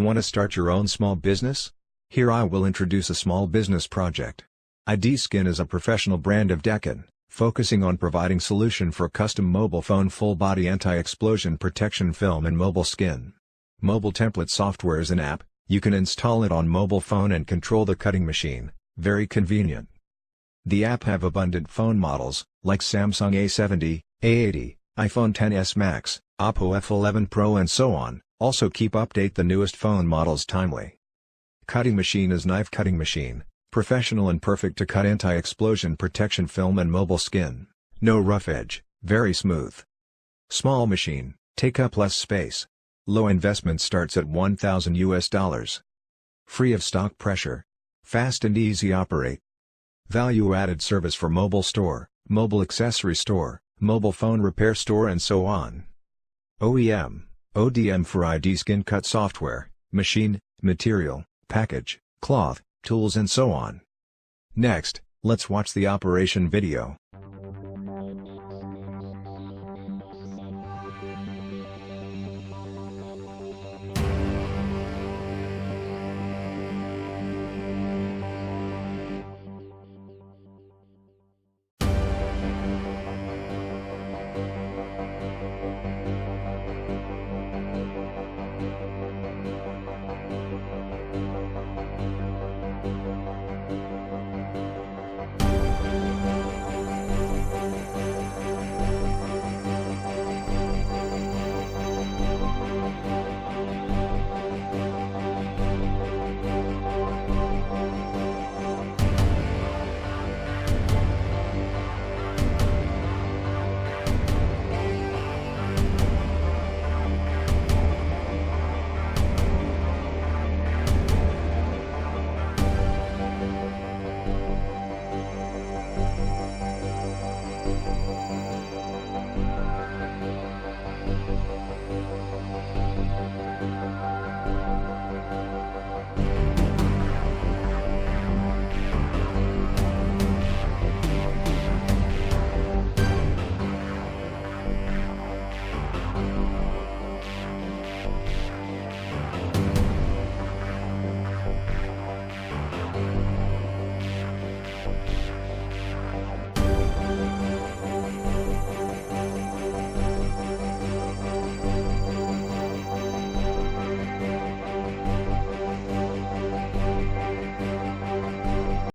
Want to start your own small business? Here I will introduce a small business project. IDskin is a professional brand of Daqin, focusing on providing solution for custom mobile phone full-body anti-explosion protection film and mobile skin. Mobile template software is an app, you can install it on mobile phone and control the cutting machine, very convenient. The app have abundant phone models, like Samsung A70, A80, iPhone XS Max, Oppo F11 Pro and so on. Also keep update the newest phone models timely. Cutting machine is knife cutting machine, professional and perfect to cut anti-explosion protection film and mobile skin. No rough edge, very smooth. Small machine, take up less space. Low investment starts at $1,000. Free of stock pressure. Fast and easy operate. Value added service for mobile store, mobile accessory store, mobile phone repair store and so on. OEM ODM for IDskin cut software, machine, material, package, cloth, tools and so on. Next, let's watch the operation video.